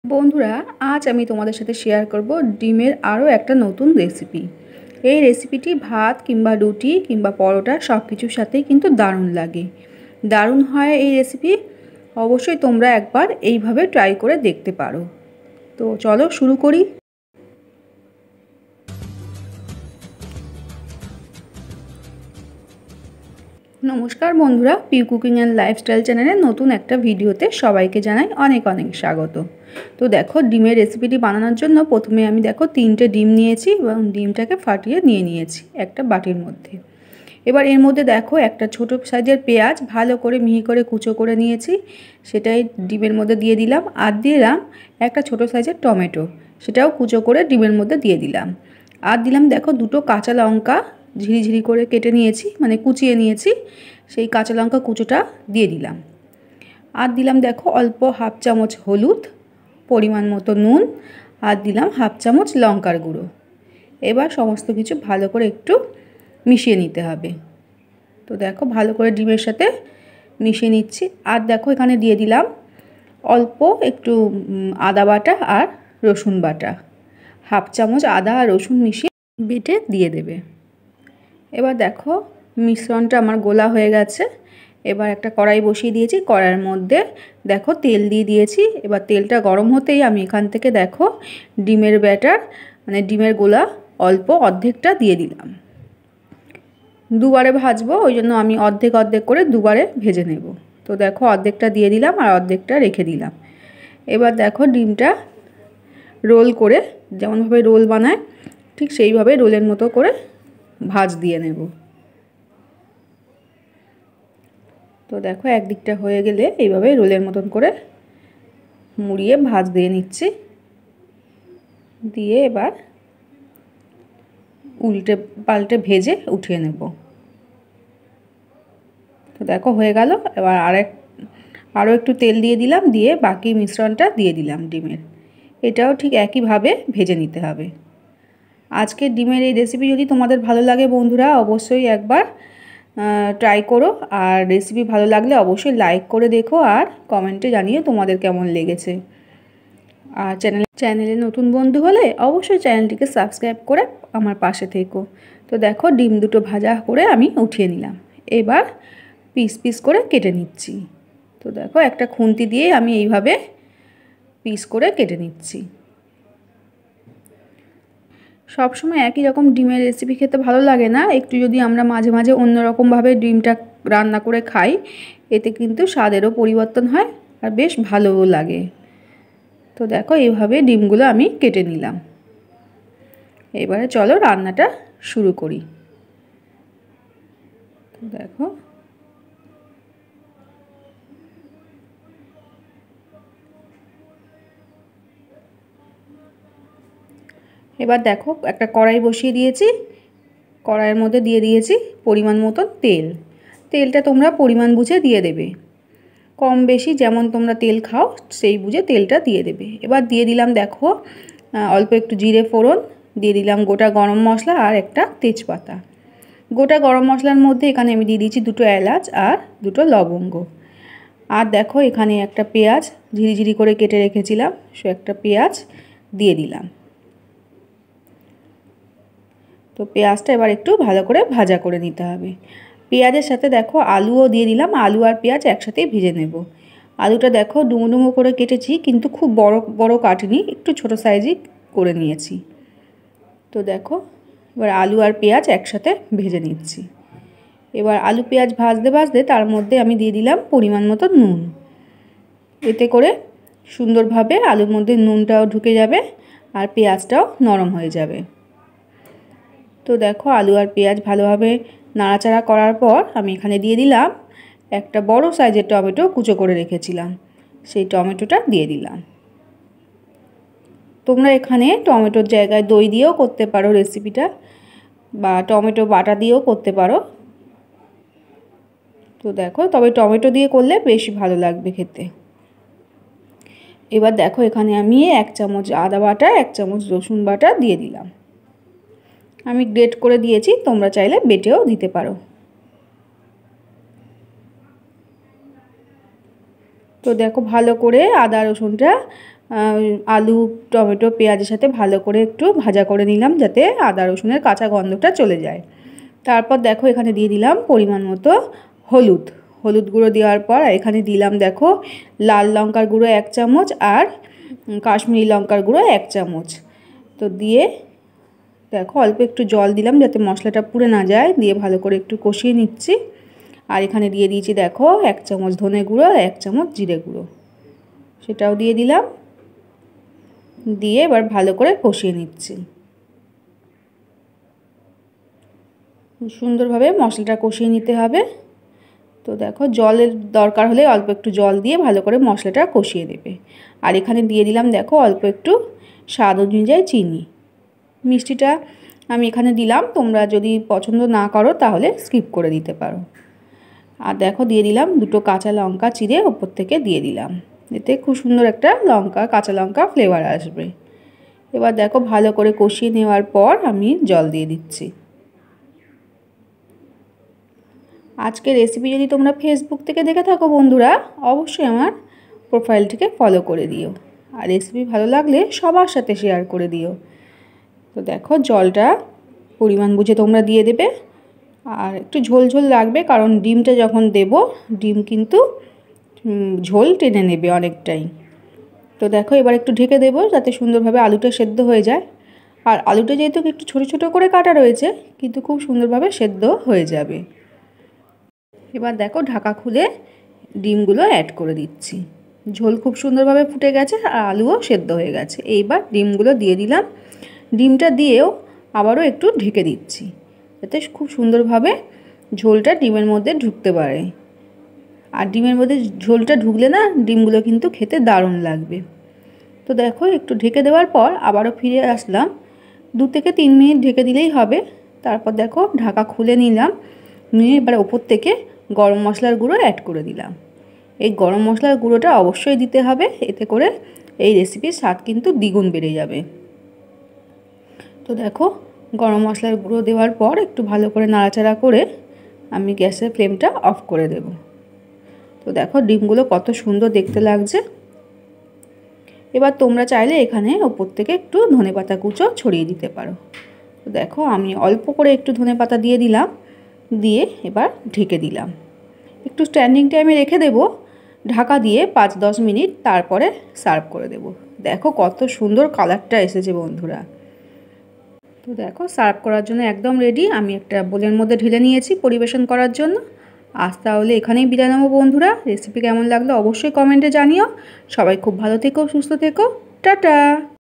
বন্ধুরা, আজ আমি তোমাদের সাথে শেয়ার করব ডিমের আরও একটা নতুন রেসিপি। এই রেসিপিটি ভাত কিংবা রুটি কিংবা পরোটা সব কিছুর সাথেই কিন্তু দারুণ লাগে। দারুণ হয় এই রেসিপি। অবশ্যই তোমরা একবার এইভাবে ট্রাই করে দেখতে পারো। তো চলো শুরু করি। নমস্কার বন্ধুরা, পিউ কুকিং অ্যান্ড লাইফস্টাইল চ্যানেলের নতুন একটা ভিডিওতে সবাইকে জানাই অনেক অনেক স্বাগত। তো দেখো, ডিমের রেসিপিটি বানানোর জন্য প্রথমে আমি তিনটে ডিম নিয়েছি এবং ডিমটাকে ফাটিয়ে নিয়েছি একটা বাটির মধ্যে। এবার এর মধ্যে একটা ছোট সাইজের পেঁয়াজ ভালো করে মিহি করে কুচো করে নিয়েছি, সেটাই ডিমের মধ্যে দিয়ে দিলাম। আর দিলাম একটা ছোট সাইজের টমেটো, সেটাও কুচো করে ডিমের মধ্যে দিয়ে দিলাম। আর দিলাম দুটো কাঁচা লঙ্কা ঝিরিঝিরি করে কেটে নিয়েছি, মানে কুচিয়ে নিয়েছি, সেই কাঁচা লঙ্কা কুচোটা দিয়ে দিলাম। আর দিলাম অল্প হাফ চামচ হলুদ, পরিমাণ মতো নুন, আর দিলাম হাফ চামচ লঙ্কার গুঁড়ো। এবার সমস্ত কিছু ভালো করে একটু মিশিয়ে নিতে হবে। তো ভালো করে ডিমের সাথে মিশিয়ে নিচ্ছি। আর এখানে দিয়ে দিলাম অল্প একটু আদা বাটা আর রসুন বাটা, হাফ চামচ আদা আর রসুন মিশিয়ে বেটে দিয়ে দেবে। এবার মিশ্রণটা আমার গোলা হয়ে গেছে। এবার একটা কড়াই বসিয়ে দিয়েছি, কড়াইয়ের মধ্যে তেল দিয়ে দিয়েছি। এবার তেলটা গরম হতেই আমি এখান থেকে ডিমের ব্যাটার, মানে ডিমের গোলা অল্প অর্ধেকটা দিয়ে দিলাম। দুবারে ভাজবো, ওই জন্য আমি অর্ধেক অর্ধেক করে দুবারে ভেজে নেব। তো অর্ধেকটা দিয়ে দিলাম আর অর্ধেকটা রেখে দিলাম। এবার ডিমটা রোল করে, যেমনভাবে রোল বানায় ঠিক সেইভাবে রোলের মতো করে ভাজ দিয়ে নেব। তো একদিকটা হয়ে গেলে এইভাবে রোলের মতন করে মুড়িয়ে ভাজ দিয়ে নিচ্ছি। দিয়ে এবার উল্টে পাল্টে ভেজে উঠিয়ে নেব। তো হয়ে গেল। এবার আরও একটু তেল দিয়ে দিলাম, দিয়ে বাকি মিশ্রণটা দিয়ে দিলাম ডিমের। এটাও ঠিক একইভাবে ভেজে নিতে হবে। আজকের ডিমের এই রেসিপি যদি তোমাদের ভালো লাগে বন্ধুরা, অবশ্যই একবার ট্রাই করো। আর রেসিপি ভালো লাগলে অবশ্যই লাইক করে দেখো আর কমেন্টে জানিও তোমাদের কেমন লেগেছে। আর চ্যানেলে নতুন বন্ধু হলে অবশ্যই চ্যানেলটিকে সাবস্ক্রাইব করে আমার পাশে থেকো। তো ডিম দুটো ভাজা করে আমি উঠিয়ে নিলাম। এবার পিস পিস করে কেটে নিচ্ছি। তো একটা খুন্তি দিয়ে আমি এইভাবে পিস করে কেটে নিচ্ছি। সবসময় একই রকম ডিমের রেসিপি খেতে ভালো লাগে না, একটু যদি আমরা মাঝে মাঝে অন্যরকমভাবে ডিমটা রান্না করে খাই, এতে কিন্তু স্বাদেরও পরিবর্তন হয় আর বেশ ভালোও লাগে। তো এইভাবে ডিমগুলো আমি কেটে নিলাম। এবারে চলো রান্নাটা শুরু করি। তো এবার একটা কড়াই বসিয়ে দিয়েছি, কড়াইয়ের মধ্যে দিয়ে দিয়েছি পরিমাণ মতন তেল। তেলটা তোমরা পরিমাণ বুঝে দিয়ে দেবে, কম বেশি যেমন তোমরা তেল খাও সেই বুঝে তেলটা দিয়ে দেবে। এবার দিয়ে দিলাম অল্প একটু জিরে ফোড়ন, দিয়ে দিলাম গোটা গরম মশলা আর একটা তেজপাতা। গোটা গরম মশলার মধ্যে এখানে আমি দিয়ে দিয়েছি দুটো এলাচ আর দুটো লবঙ্গ। আর এখানে একটা পেঁয়াজ ঝিরিঝিরি করে কেটে রেখেছিলাম, সে একটা পেঁয়াজ দিয়ে দিলাম। তো পেঁয়াজটা এবার একটু ভালো করে ভাজা করে নিতে হবে। পেঁয়াজের সাথে আলুও দিয়ে দিলাম, আলু আর পেঁয়াজ একসাথেই ভেজে নেব। আলুটা ডুমো ডুমো করে কেটেছি, কিন্তু খুব বড় বড় কাটিনি, একটু ছোট সাইজই করে নিয়েছি। তো এবার আলু আর পেঁয়াজ একসাথে ভেজে নিচ্ছি। এবার আলু পেঁয়াজ ভাজতে ভাজতে তার মধ্যে আমি দিয়ে দিলাম পরিমাণ মতো নুন। এতে করে সুন্দরভাবে আলুর মধ্যে নুনটাও ঢুকে যাবে আর পেঁয়াজটাও নরম হয়ে যাবে। তো আলু আর পেঁয়াজ ভালোভাবে নাড়াচাড়া করার পর আমি এখানে দিয়ে দিলাম একটা বড় সাইজের টমেটো কুচো করে রেখেছিলাম, সেই টমেটোটা দিয়ে দিলাম। তোমরা এখানে টমেটোর জায়গায় দই দিয়েও করতে পারো রেসিপিটা, বা টমেটো বাটা দিয়েও করতে পারো। তো তবে টমেটো দিয়ে করলে বেশি ভালো লাগবে খেতে। এবার এখানে আমি 1 চামচ আদা বাটা, 1 চামচ রসুন বাটা দিয়ে দিলাম। আমি গ্রেট করে দিয়েছি, তোমরা চাইলে বেটেও দিতে পারো। তো ভালো করে আদা রসুনটা আলু টমেটো পেঁয়াজের সাথে ভালো করে একটু ভাজা করে নিলাম, যাতে আদা রসুনের কাঁচা গন্ধটা চলে যায়। তারপর দেখো এখানে দিয়ে দিলাম পরিমাণ মতো হলুদ। হলুদ গুঁড়ো দেওয়ার পর এখানে দিলাম দেখো লাল লঙ্কার গুঁড়ো 1 চামচ আর কাশ্মীরি লঙ্কার গুঁড়ো 1 চামচ। তো দিয়ে দেখো অল্প একটু জল দিলাম যাতে মশলাটা পুড়ে না যায়, দিয়ে ভালো করে একটু কষিয়ে নিচ্ছি। আর এখানে দিয়ে দিয়েছি দেখো 1 চামচ ধনে গুঁড়ো আর 1 চামচ জিরে গুঁড়ো, সেটাও দিয়ে দিলাম। দিয়ে এবার ভালো করে কষিয়ে নিচ্ছি। সুন্দরভাবে মশলাটা কষিয়ে নিতে হবে। তো দেখো জলের দরকার হলে অল্প একটু জল দিয়ে ভালো করে মশলাটা কষিয়ে দেবে। আর এখানে দিয়ে দিলাম দেখো অল্প একটু স্বাদ অনুযায়ী চিনি। মিষ্টিটা আমি এখানে দিলাম, তোমরা যদি পছন্দ না করো তাহলে স্কিপ করে দিতে পারো। আর দেখো দিয়ে দিলাম 2টো কাঁচা লঙ্কা চিড়ে ওপর থেকে দিয়ে দিলাম, এতে খুব সুন্দর একটা কাঁচা লঙ্কা ফ্লেভার আসবে। এবার দেখো ভালো করে কষিয়ে নেওয়ার পর আমি জল দিয়ে দিচ্ছি। আজকের রেসিপি যদি তোমরা ফেসবুক থেকে দেখে থাকো বন্ধুরা, অবশ্যই আমার প্রোফাইলটিকে ফলো করে দিও। আর রেসিপি ভালো লাগলে সবার সাথে শেয়ার করে দিও। তো দেখো জলটা পরিমাণ বুঝে তোমরা দিয়ে দেবে। আর একটু ঝোল ঝোল লাগবে, কারণ ডিমটা যখন দেব ডিম কিন্তু ঝোল টেনে নেবে অনেকটাই। তো দেখো এবার একটু ঢেকে দেবো যাতে সুন্দরভাবে আলুটা সেদ্ধ হয়ে যায়। আর আলুটা যেহেতু একটু ছোটো ছোটো করে কাটা রয়েছে, কিন্তু খুব সুন্দরভাবে সেদ্ধ হয়ে যাবে। এবার দেখো ঢাকা খুলে ডিমগুলো অ্যাড করে দিচ্ছি। ঝোল খুব সুন্দরভাবে ফুটে গেছে আর আলুও সেদ্ধ হয়ে গেছে। এইবার ডিমগুলো দিয়ে দিলাম। ডিমটা দিয়েও আবারও একটু ঢেকে দিচ্ছি, যাতে খুব সুন্দরভাবে ঝোলটা ডিমের মধ্যে ঢুকতে পারে। আর ডিমের মধ্যে ঝোলটা ঢুকলে না ডিমগুলো কিন্তু খেতে দারুণ লাগবে। তো দেখো একটু ঢেকে দেওয়ার পর আবারও ফিরে আসলাম। 2 থেকে 3 মিনিট ঢেকে দিলেই হবে। তারপর দেখো ঢাকা খুলে নিলাম, নিয়ে এবার ওপর থেকে গরম মশলার গুঁড়ো অ্যাড করে দিলাম। এই গরম মশলার গুঁড়োটা অবশ্যই দিতে হবে, এতে করে এই রেসিপির স্বাদ কিন্তু দ্বিগুণ বেড়ে যাবে। তো দেখো গরম মশলার গুঁড়ো দেওয়ার পর একটু ভালো করে নাড়াচাড়া করে আমি গ্যাসের ফ্লেমটা অফ করে দেব। তো দেখো ডিমগুলো কত সুন্দর দেখতে লাগছে। এবার তোমরা চাইলে এখানে ওপর থেকে একটু ধনেপাতা কুচো ছড়িয়ে দিতে পারো। তো দেখো আমি অল্প করে একটু ধনেপাতা দিয়ে দিলাম, দিয়ে এবার ঢেকে দিলাম। একটু স্ট্যান্ডিং টাইমে রেখে দেব ঢাকা দিয়ে 5-10 মিনিট, তারপরে সার্ভ করে দেব। দেখো কত সুন্দর কালারটা এসেছে বন্ধুরা। তো দেখো সার্ভ করার জন্য একদম রেডি। আমি একটা বোলের মধ্যে ঢেলে নিয়েছি পরিবেশন করার জন্য। আজ তাহলে এখানেই বিদায় নেবো বন্ধুরা। রেসিপি কেমন লাগলো অবশ্যই কমেন্টে জানিও। সবাই খুব ভালো থেকো, সুস্থ থেকো, টাটা।